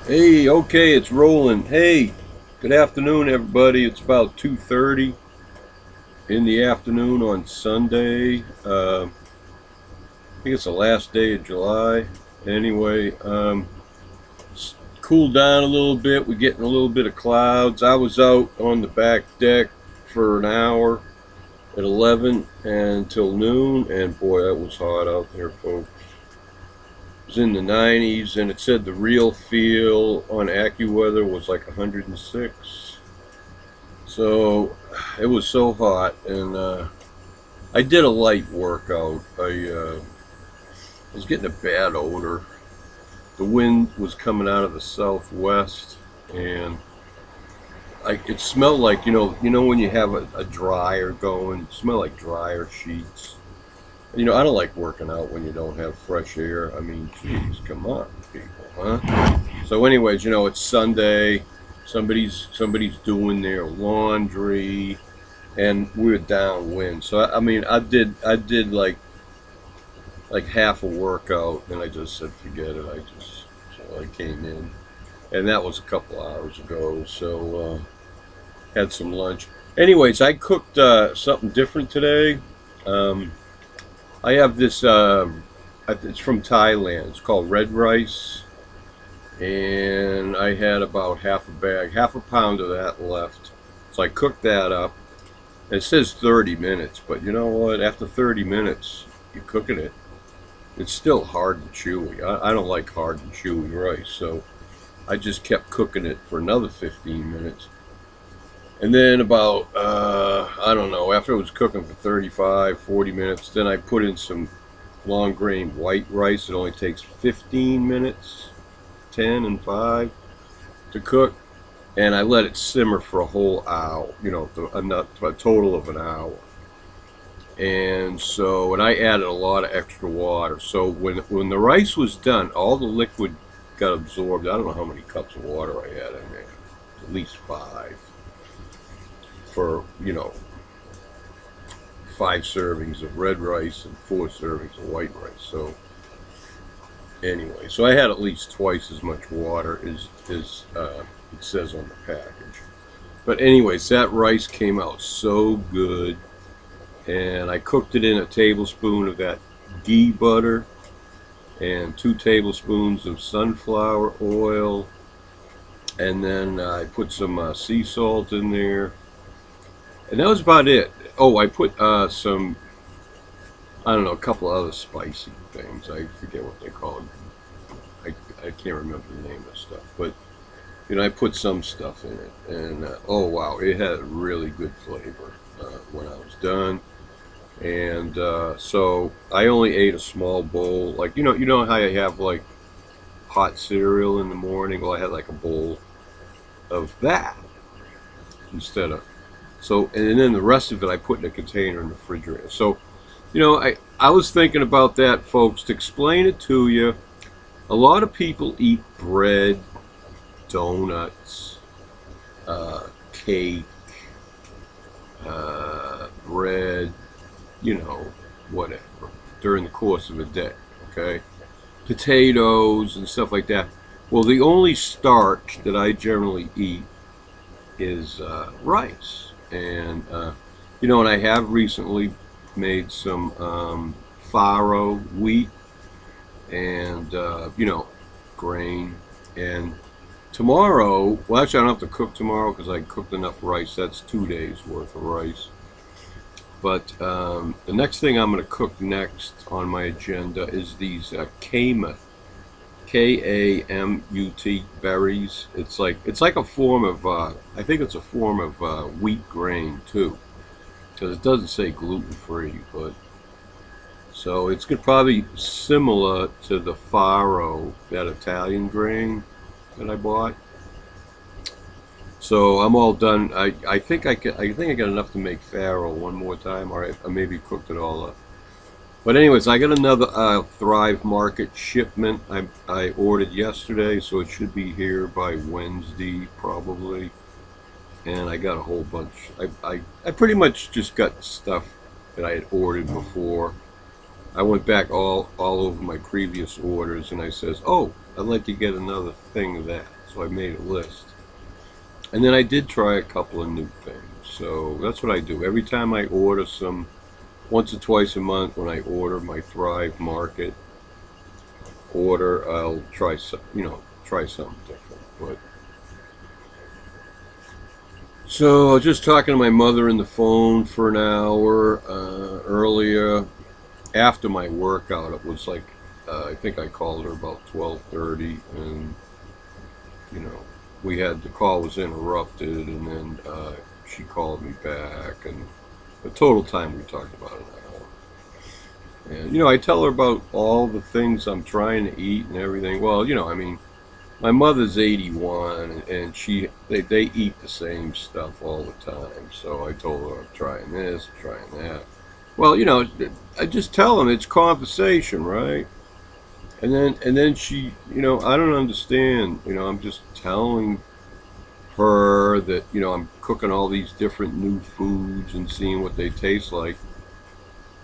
Hey, okay, it's rolling. Hey, good afternoon, everybody. It's about 2:30 in the afternoon on Sunday. I think it's the last day of July. Anyway, cooled down a little bit. We're getting a little bit of clouds. I was out on the back deck for an hour at 11 until noon, and boy, that was hot out there, folks. It was in the 90s, and it said the real feel on AccuWeather was like 106. So it was so hot, and I did a light workout. I was getting a bad odor. The wind was coming out of the southwest, and it smelled like when you have a dryer going, it smelled like dryer sheets. I don't like working out when you don't have fresh air. I mean, geez, come on, people, huh? So, anyways, it's Sunday. Somebody's doing their laundry, and we're downwind. So, I mean, I did like half a workout, and I just said, forget it. So I came in, and that was a couple hours ago. So, had some lunch. Anyways, I cooked something different today. Um, I have this. It's from Thailand. It's called red rice, and I had about half a pound of that left. So I cooked that up. It says 30 minutes, but you know what? After 30 minutes, you're cooking it. It's still hard and chewy. I don't like hard and chewy rice, so I just kept cooking it for another 15 minutes. And then about, I don't know, after it was cooking for 35, 40 minutes, then I put in some long grain white rice. It only takes 15 minutes, 10 and 5 to cook. And I let it simmer for a whole hour, a total of an hour. And I added a lot of extra water. So when the rice was done, all the liquid got absorbed. I don't know how many cups of water I had in there, at least 5 for 5 servings of red rice and 4 servings of white rice. So anyway, so I had at least twice as much water as it says on the package. But anyways, that rice came out so good, and I cooked it in a tablespoon of that ghee butter and 2 tablespoons of sunflower oil, and then I put some sea salt in there, and that was about it. Oh, I put some, I don't know, a couple of other spicy things. I forget what they call it. I can't remember the name of stuff, but I put some stuff in it, and oh wow, it had really good flavor when I was done. And so I only ate a small bowl, like you know how you have like hot cereal in the morning. Well, I had like a bowl of that instead of so, and then the rest of it I put in a container in the refrigerator. So, I was thinking about that, folks, to explain it to you. A lot of people eat bread, donuts, cake, bread, whatever, during the course of a day, okay? Potatoes and stuff like that. Well, the only starch that I generally eat is rice. And I have recently made some farro wheat and, grain. And tomorrow, well, actually, I don't have to cook tomorrow because I cooked enough rice. That's 2 days worth of rice. But the next thing I'm going to cook next on my agenda is these kamut, Kamut berries. It's like a form of I think it's a form of wheat grain too, because it doesn't say gluten free. But so it's probably similar to the farro, that Italian grain that I bought. So I'm all done. I think I think I got enough to make farro one more time, or I maybe cooked it all up. But anyways, I got another Thrive Market shipment I ordered yesterday, so it should be here by Wednesday probably. And I got a whole bunch. I pretty much just got stuff that I had ordered before. I went back all over my previous orders, and I says, oh, I'd like to get another thing of that. So I made a list. And then I did try a couple of new things. So that's what I do. Every time I order some, once or twice a month when I order my Thrive Market order, I'll try some, try something different. But so I was just talking to my mother on the phone for an hour earlier. After my workout, it was like I think I called her about 12:30, and the call was interrupted, and then she called me back, and the total time we talked about an hour. And I tell her about all the things I'm trying to eat and everything. Well, my mother's 81, and they eat the same stuff all the time. So I told her I'm trying this, I'm trying that. Well, I just tell them it's conversation, right? And then she, I don't understand. I'm just telling her that I'm cooking all these different new foods and seeing what they taste like,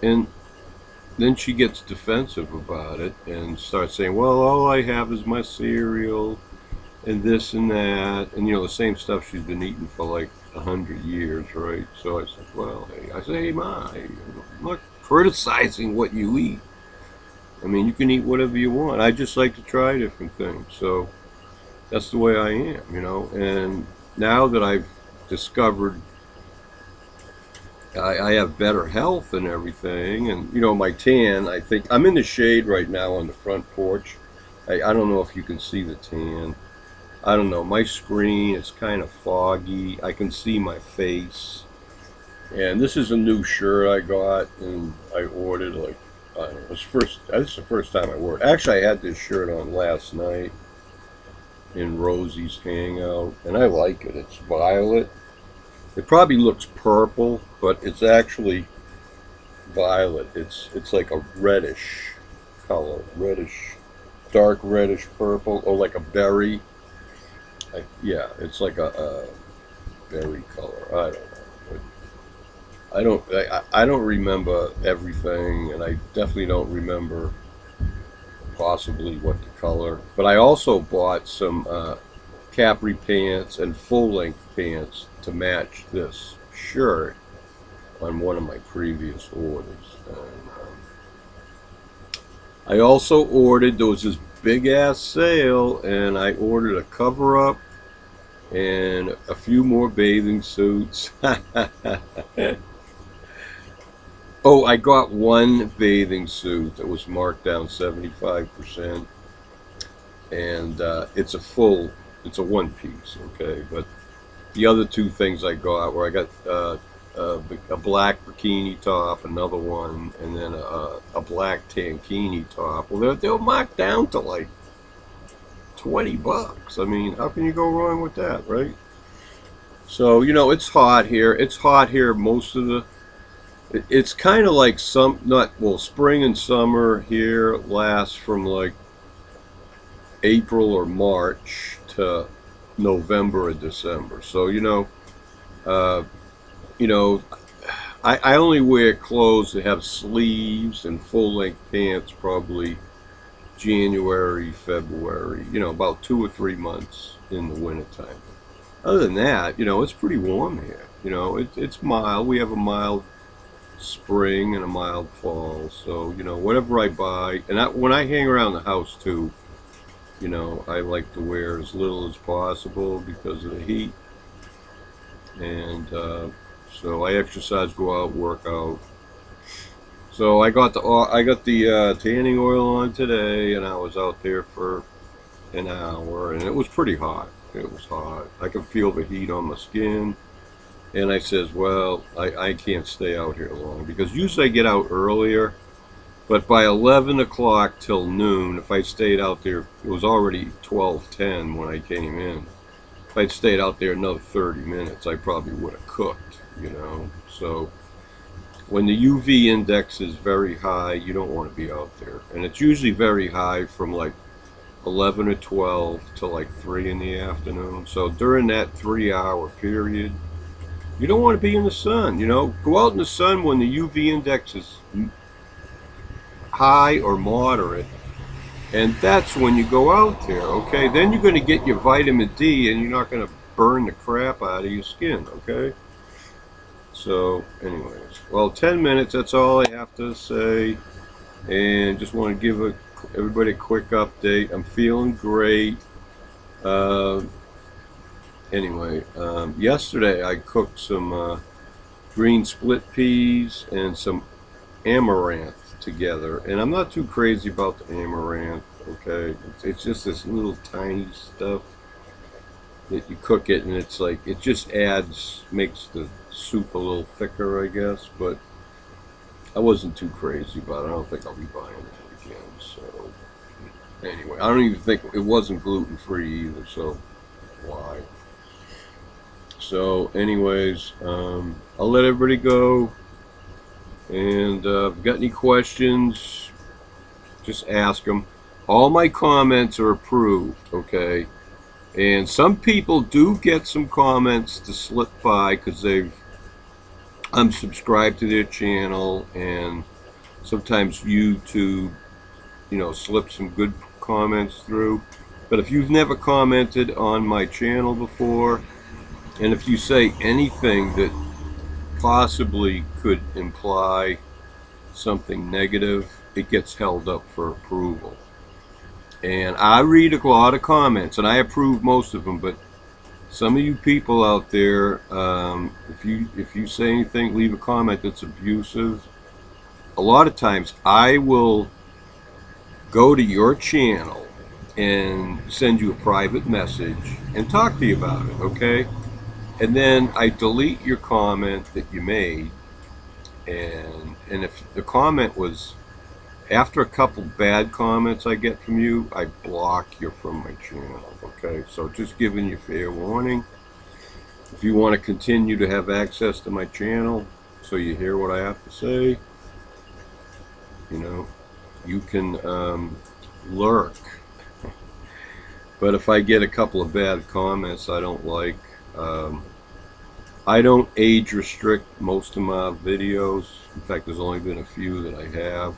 and then she gets defensive about it and starts saying, well, all I have is my cereal and this and that, and the same stuff she's been eating for like 100 years, right? So I said, well, hey, Ma, I'm not criticizing what you eat. I mean, you can eat whatever you want. I just like to try different things. So that's the way I am, and now that I've discovered I have better health and everything, and my tan, I think I'm in the shade right now on the front porch. I don't know if you can see the tan. I don't know, my screen is kind of foggy. I can see my face. And this is a new shirt I got, and I ordered like, I don't know, this is the first time I wore it. Actually, I had this shirt on last night in Rosie's Hangout, and I like it. It's violet. It probably looks purple, but it's actually violet. It's like a reddish color, dark reddish purple, or like a berry. Yeah, it's like a berry color. I don't know. I don't remember everything, and I definitely don't remember possibly what the color. But I also bought some capri pants and full-length pants to match this shirt on one of my previous orders. And, I also ordered, there was this big-ass sale, and I ordered a cover-up and a few more bathing suits. Oh, I got one bathing suit that was marked down 75%, and it's a one piece, okay? But the other two things I got were, I got a black bikini top, another one, and then a black tankini top. Well, they were marked down to like $20. I mean, how can you go wrong with that, right? So, it's hot here. It's hot here most of the... It's kind of like spring and summer here lasts from like April or March to November or December. So, I only wear clothes that have sleeves and full-length pants probably January, February, about 2 or 3 months in the wintertime. Other than that, it's pretty warm here. It's mild. We have a mild spring and a mild fall. So, whatever I buy, and when I hang around the house too, I like to wear as little as possible because of the heat. And so I exercise, go out, work out. So I got the tanning oil on today, and I was out there for an hour, and it was pretty hot. It was hot. I could feel the heat on my skin. And I says, well, I can't stay out here long, because usually I get out earlier, but by 11 o'clock till noon, if I stayed out there, it was already 12:10 when I came in. If I'd stayed out there another 30 minutes, I probably would have cooked, So when the UV index is very high, you don't want to be out there. And it's usually very high from like 11 or 12 to like 3 in the afternoon. So during that 3-hour period, you don't want to be in the sun, Go out in the sun when the UV index is high or moderate, And that's when you go out there, okay? Then you're going to get your vitamin D and you're not going to burn the crap out of your skin, okay? So, anyways, well, 10 minutes, that's all I have to say. And just want to give everybody a quick update. I'm feeling great. Uh, yesterday I cooked some green split peas and some amaranth together. And I'm not too crazy about the amaranth, okay? It's just this little tiny stuff that you cook it and it's like, it just makes the soup a little thicker, I guess. But I wasn't too crazy about it. I don't think I'll be buying it again. So anyway, I don't even think it wasn't gluten-free either, so why? So anyways, I'll let everybody go. And if you've got any questions, just ask them. All my comments are approved, okay? And some people do get some comments to slip by because I'm subscribed to their channel, and sometimes YouTube, slips some good comments through. But if you've never commented on my channel before, and if you say anything that possibly could imply something negative, it gets held up for approval. And I read a lot of comments, and I approve most of them, but some of you people out there, if you say anything, leave a comment that's abusive, a lot of times I will go to your channel and send you a private message and talk to you about it, okay? And then I delete your comment that you made, and if the comment was, after a couple bad comments I get from you, I block you from my channel, okay? So just giving you fair warning. If you want to continue to have access to my channel so you hear what I have to say, you can lurk. But if I get a couple of bad comments I don't like, I don't age restrict most of my videos. In fact, there's only been a few that I have.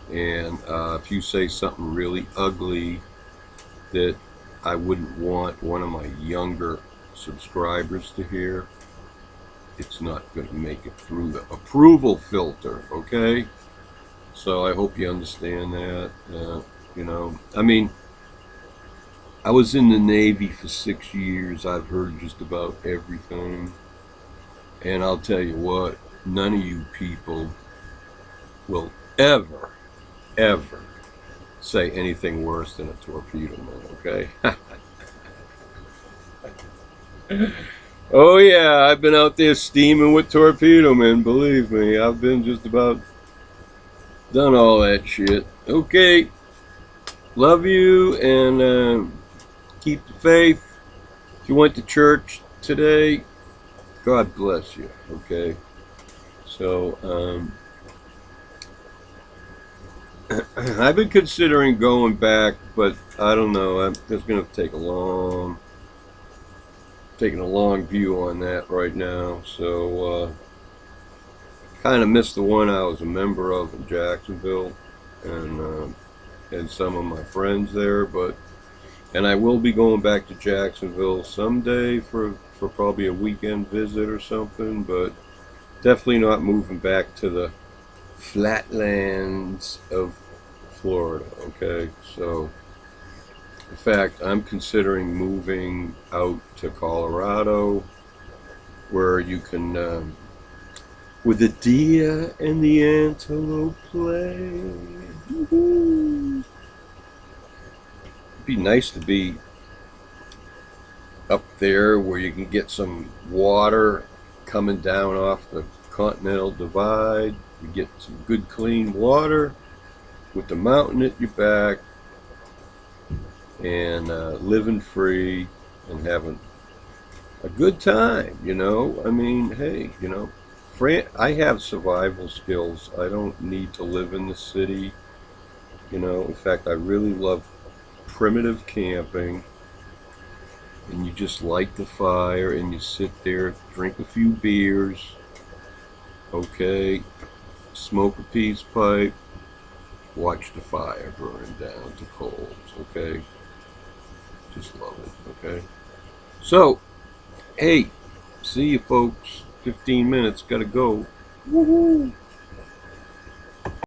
And if you say something really ugly that I wouldn't want one of my younger subscribers to hear, it's not going to make it through the approval filter, okay? So I hope you understand that. I mean, I was in the Navy for 6 years. I've heard just about everything. And I'll tell you what, none of you people will ever say anything worse than a torpedo man, okay? Oh yeah, I've been out there steaming with torpedo men, believe me. I've been just about done all that shit. Okay, love you, and keep the faith. If you went to church today, God bless you, okay? So, I've been considering going back, but I don't know. I'm just going to taking a long view on that right now. So, kind of missed the one I was a member of in Jacksonville, and some of my friends there. And I will be going back to Jacksonville someday for probably a weekend visit or something, but definitely not moving back to the flatlands of Florida, okay? So, in fact, I'm considering moving out to Colorado, where you can, with the deer and the antelope play. Woo-hoo. It'd be nice to be up there where you can get some water coming down off the Continental Divide. You get some good clean water with the mountain at your back, and living free and having a good time, I mean, hey, I have survival skills. I don't need to live in the city, in fact, I really love primitive camping. And you just light the fire and you sit there, drink a few beers, okay, smoke a peace pipe, watch the fire burn down to coals, okay? Just love it, okay? So, hey, see you folks. 15 minutes, gotta go. Woohoo!